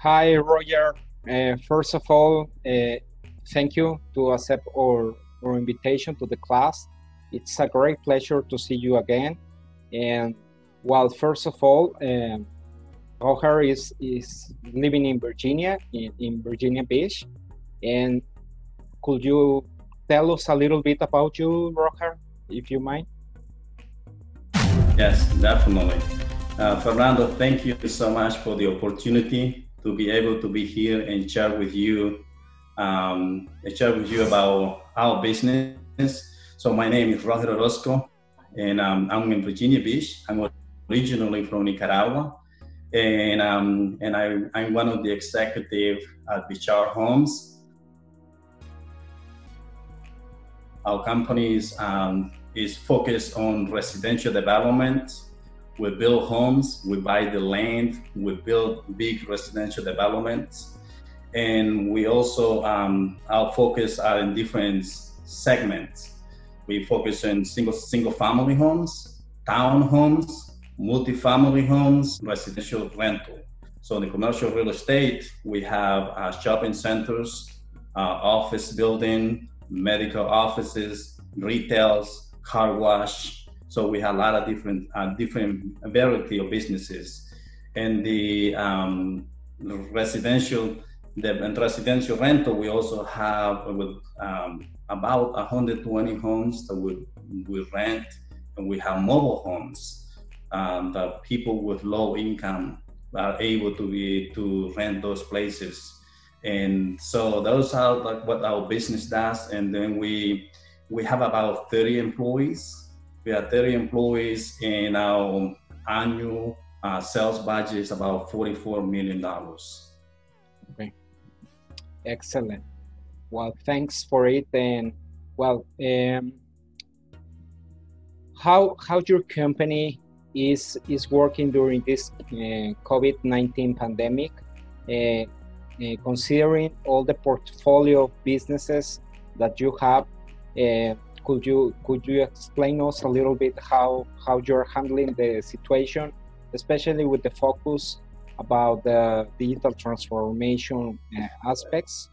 Hi, Roger. First of all, thank you to accept our invitation to the class. It's a great pleasure to see you again. And well, first of all, Roger is living in Virginia, in Virginia Beach. And could you tell us a little bit about you, Roger, if you mind? Yes, definitely. Fernando, thank you so much for the opportunity to be able to be here and share with you about our business. So my name is Roger Orozco, and I'm in Virginia Beach. I'm originally from Nicaragua, and I'm one of the executives at Bishard Homes. Our company is focused on residential development. We build homes, we buy the land, we build big residential developments. And we also, our focus are in different segments. We focus on single family homes, townhomes, multifamily homes, residential rental. So in the commercial real estate, we have shopping centers, office building, medical offices, retails, car wash. So we have a lot of different variety of businesses. And the residential rental, we also have about 120 homes that we rent, and we have mobile homes that people with low income are able to rent those places. And so those are like what our business does. And then we have about 30 employees. We have 30 employees, and our annual sales budget is about $44 million. Okay, excellent. Well, thanks for it. And well, how your company is working during this COVID-19 pandemic? Considering all the portfolio of businesses that you have, could you explain us a little bit how you're handling the situation, especially with the focus about the digital transformation aspects?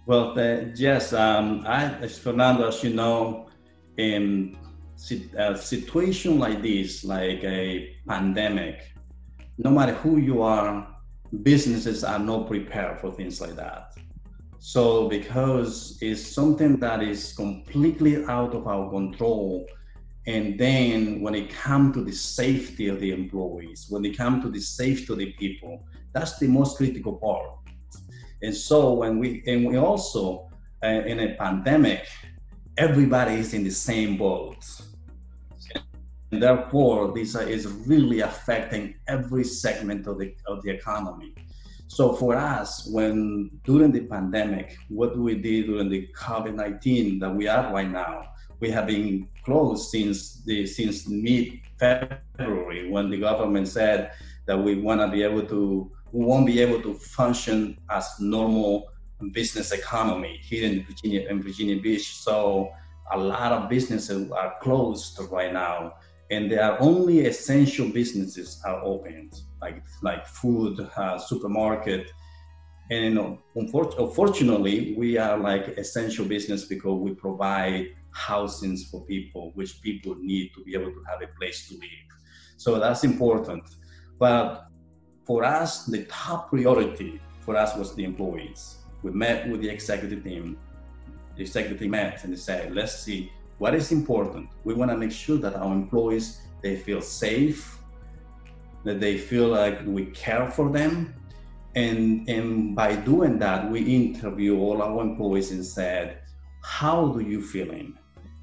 Well, yes, as Fernando, as you know, in a situation like this, like a pandemic, no matter who you are, businesses are not prepared for things like that. So because it's something that is completely out of our control, and then when it comes to the safety of the employees, when it comes to the safety of the people, that's the most critical part. And so when we also in a pandemic, everybody is in the same boat. And therefore, this is really affecting every segment of the economy. So for us, when during the pandemic, what we did during the COVID-19 that we are right now, we have been closed since mid-February, when the government said that we won't be able to function as normal business economy here in Virginia Beach. So a lot of businesses are closed right now, and there are only essential businesses are open, like food, supermarket. And unfortunately, we are like essential business because we provide housings for people, which people need to be able to have a place to live. So that's important. But for us, the top priority for us was the employees. We met with the executive team. The executive team met and they said, let's see what is important. We want to make sure that our employees, they feel safe, that they feel like we care for them. And by doing that, we interview all our employees and said, how do you feeling?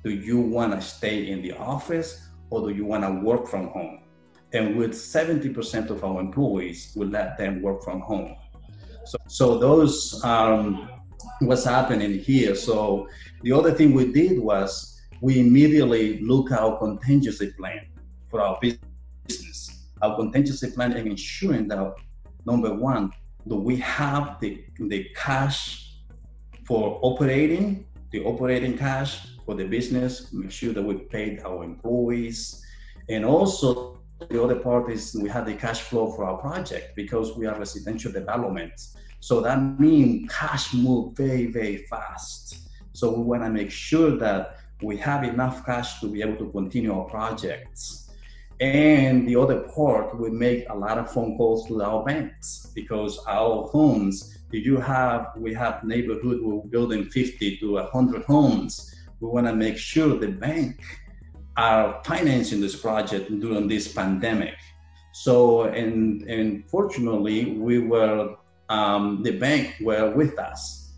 Do you want to stay in the office or do you want to work from home? And with 70% of our employees, we let them work from home. So those what's happening here. So the other thing we did was we immediately look at our contingency plan for our business. Our contingency plan and ensuring that, number one, do we have the cash for operating, the operating cash for the business, make sure that we paid our employees, and also the other part is we have the cash flow for our project because we are residential development. So that means cash move very, very fast. So we want to make sure that we have enough cash to be able to continue our projects. And the other part, we make a lot of phone calls to our banks because our homes, we have neighborhood, we're building 50 to 100 homes. We want to make sure the bank are financing this project during this pandemic. So, and fortunately, we were, the bank were with us,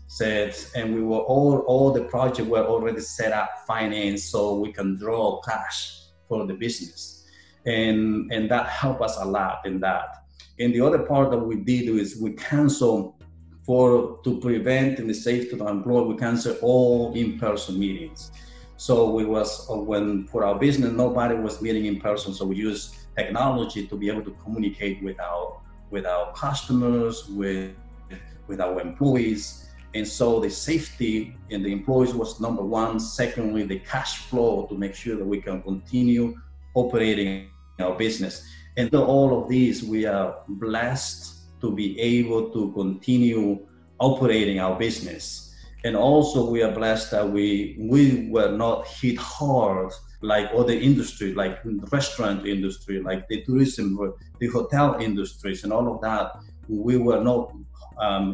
and we were all the project were already set up, financed, so we can draw cash for the business. And that helped us a lot in that. And the other part that we did is we cancel to prevent and the safety of the employee, we cancel all in-person meetings. So for our business, nobody was meeting in person. So we used technology to be able to communicate with our customers, with our employees. And so the safety and the employees was number one. Secondly, the cash flow to make sure that we can continue operating our business. And all of these, we are blessed to be able to continue operating our business. And also we are blessed that we were not hit hard like other industries, like the restaurant industry, like the tourism, the hotel industries and all of that. We were not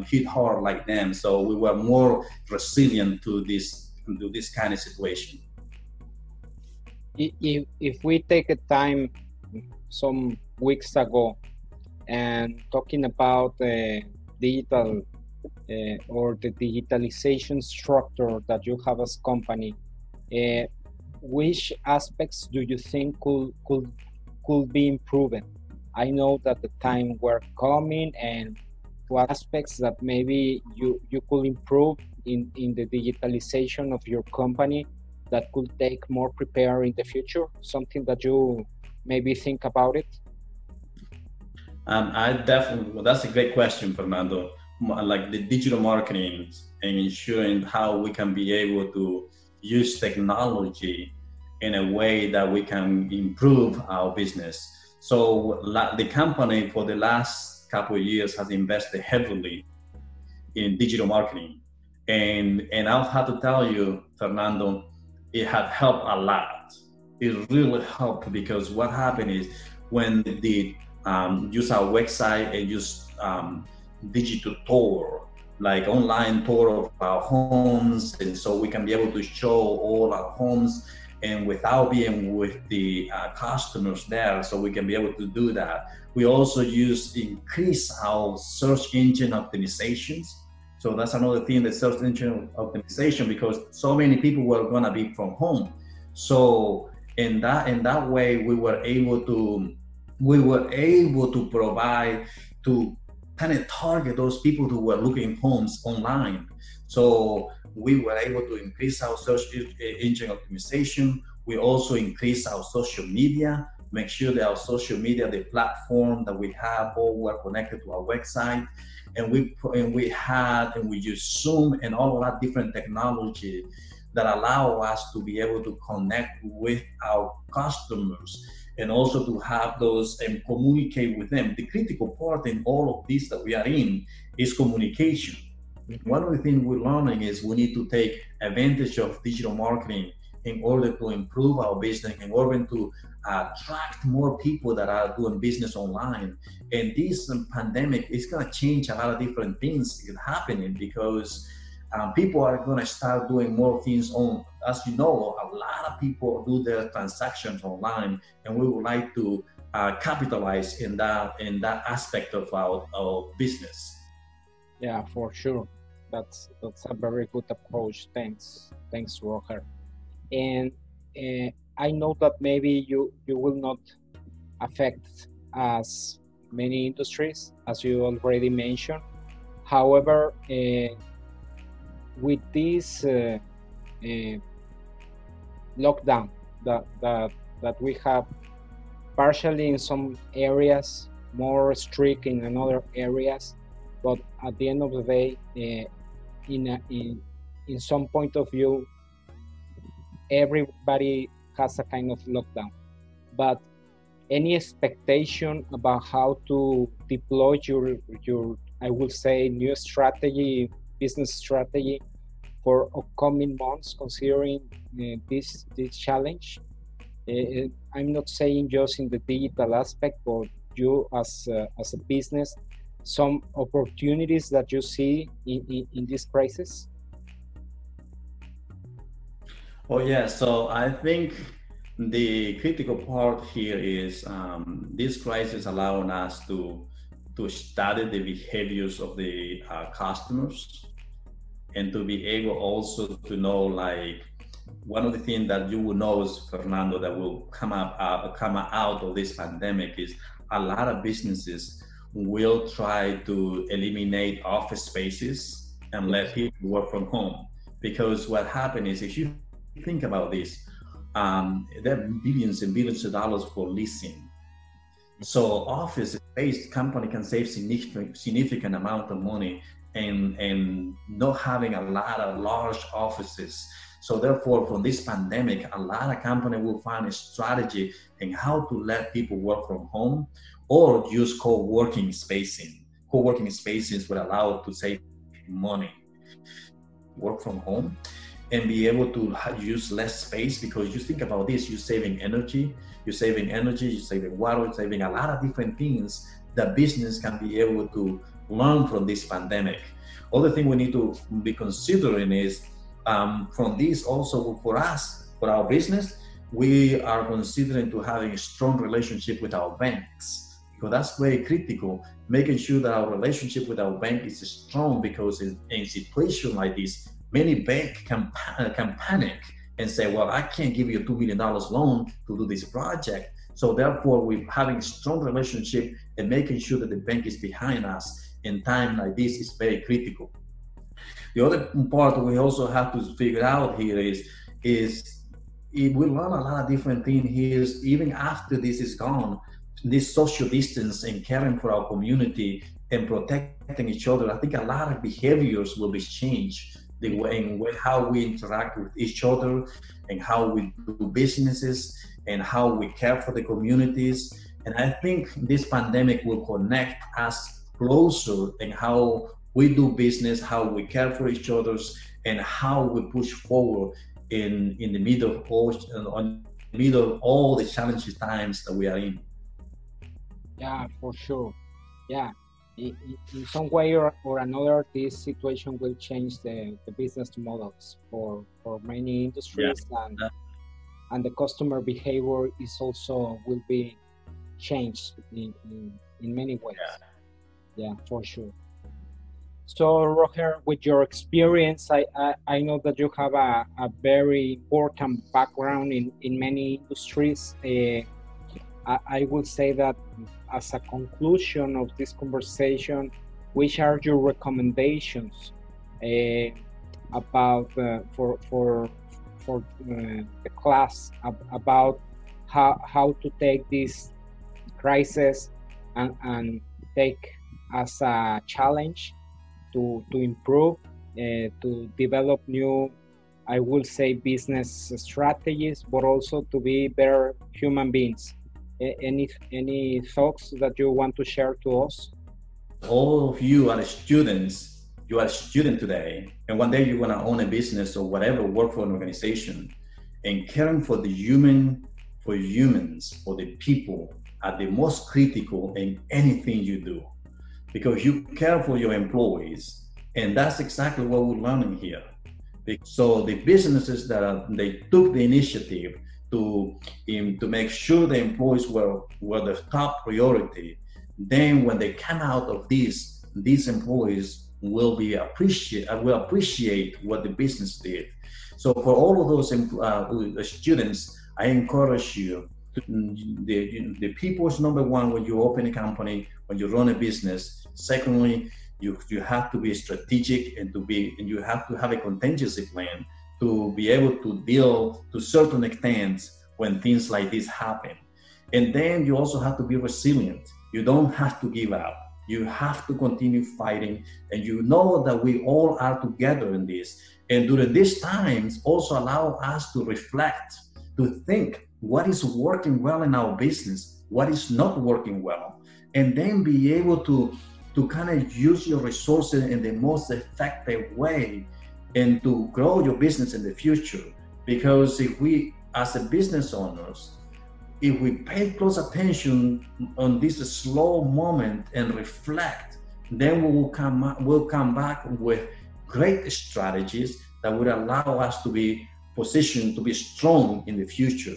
hit hard like them. So we were more resilient to this kind of situation. If we take a time some weeks ago and talking about digital or the digitalization structure that you have as company, which aspects do you think could be improved? I know that the time we're coming, and what aspects that maybe you could improve in the digitalization of your company that could take more prepare in the future? Something that you maybe think about it? That's a great question, Fernando. Like the digital marketing and ensuring how we can be able to use technology in a way that we can improve our business. So the company for the last couple of years has invested heavily in digital marketing. And I'll have to tell you, Fernando, it had helped a lot. It really helped because what happened is when they use our website and use digital tour, like online tour of our homes, and so we can be able to show all our homes and without being with the customers there, so we can be able to do that. We also increase our search engine optimizations. So that's another thing, the search engine optimization, because so many people were gonna be from home. So in that way, we were able to provide to kind of target those people who were looking homes online. So we were able to increase our search engine optimization. We also increase our social media, make sure that our social media, the platform that we have, all were connected to our website. And we use Zoom and all of that different technology that allow us to be able to connect with our customers and also to have those and communicate with them. The critical part in all of this that we are in is communication. Mm-hmm. One of the things we're learning is we need to take advantage of digital marketing in order to improve our business, in order to attract more people that are doing business online. And this pandemic is going to change a lot of different things happening because people are going to start doing more things on. As you know, a lot of people do their transactions online, and we would like to capitalize in that aspect of our business. Yeah, for sure. That's a very good approach. Thanks, Roger. And I know that maybe you will not affect as many industries as you already mentioned. However, with this lockdown that we have, partially in some areas, more strict in other areas, but at the end of the day, in some point of view, everybody has a kind of lockdown. But any expectation about how to deploy your I will say new strategy, business strategy for upcoming months, considering this challenge? I'm not saying just in the digital aspect, but you as a business, some opportunities that you see in this crisis? Oh yeah, so I think the critical part here is this crisis allowing us to study the behaviors of the customers, and to be able also to know, like, one of the things that you will know is, Fernando, that will come out of this pandemic is a lot of businesses will try to eliminate office spaces and let people work from home. Because what happened is, if you think about this, there are billions and billions of dollars for leasing. So office space, company can save significant amount of money and not having a lot of large offices. So therefore, from this pandemic, a lot of companies will find a strategy in how to let people work from home or use co-working spacing. Co-working spaces would allow to save money, work from home, and be able to use less space. Because you think about this, you're saving energy, you're saving water, you're saving a lot of different things that business can be able to learn from this pandemic. Other thing we need to be considering is from this also for us, for our business, we are considering to having a strong relationship with our banks, because that's very critical, making sure that our relationship with our bank is strong, because in a situation like this, many banks can panic and say, well, I can't give you a $2 million loan to do this project. So therefore, we're having a strong relationship and making sure that the bank is behind us in time like this is very critical. The other part we also have to figure out here is we learn a lot of different things here, even after this is gone, this social distance and caring for our community and protecting each other. I think a lot of behaviors will be changed. The way in how we interact with each other and how we do businesses and how we care for the communities. And I think this pandemic will connect us closer in how we do business, how we care for each other, and how we push forward in the middle of all the challenging times that we are in. Yeah, for sure. Yeah. In some way or another, this situation will change the business models for many industries, yeah. And the customer behavior is also will be changed in many ways. Yeah, for sure. So Roger, with your experience, I know that you have a very important background in many industries. I will say that as a conclusion of this conversation, which are your recommendations about for the class about how to take this crisis and take as a challenge to improve, to develop new, I will say, business strategies, but also to be better human beings? Any thoughts that you want to share to us? All of you are students. You are a student today, and one day you're going to own a business or whatever, work for an organization. And caring for the humans, for the people, are the most critical in anything you do, because you care for your employees, and that's exactly what we're learning here. So the businesses that they took the initiative to make sure the employees were the top priority, then when they come out of this, these employees will appreciate what the business did. So for all of those students, I encourage you, the people is number one when you open a company, when you run a business. Secondly, you have to be strategic and you have to have a contingency plan to be able to deal to certain extent when things like this happen. And then you also have to be resilient. You don't have to give up. You have to continue fighting, and you know that we all are together in this. And during these times, also allow us to reflect, to think what is working well in our business, what is not working well, and then be able to kind of use your resources in the most effective way and to grow your business in the future. Because if we, as a business owners, if we pay close attention on this slow moment and reflect, then we'll come back with great strategies that would allow us to be positioned to be strong in the future.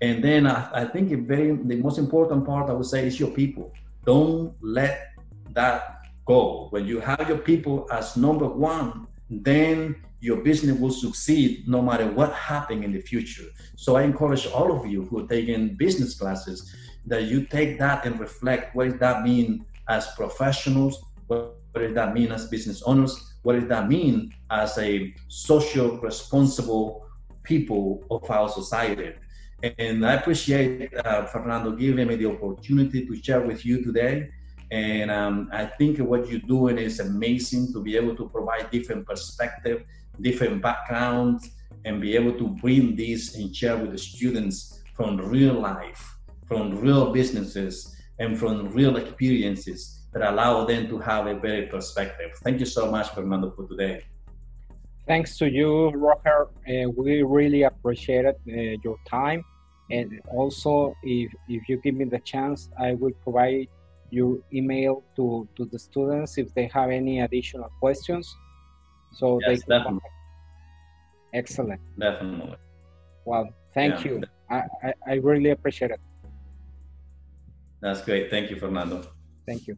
And then I think the most important part I would say is your people. Don't let that go. When you have your people as number one, then your business will succeed no matter what happens in the future. So I encourage all of you who are taking business classes that you take that and reflect, what does that mean as professionals? What does that mean as business owners? What does that mean as a social responsible people of our society? And I appreciate Fernando giving me the opportunity to share with you today. And I think what you're doing is amazing, to be able to provide different perspective, different backgrounds, and be able to bring this and share with the students from real life, from real businesses, and from real experiences that allow them to have a better perspective. Thank you so much, Fernando, for today. Thanks to you, Roger. We really appreciate your time. And also, if you give me the chance, I will provide your email to the students if they have any additional questions. So yes, they can definitely. Excellent. Definitely. Well, thank you. I really appreciate it. That's great. Thank you, Fernando. Thank you.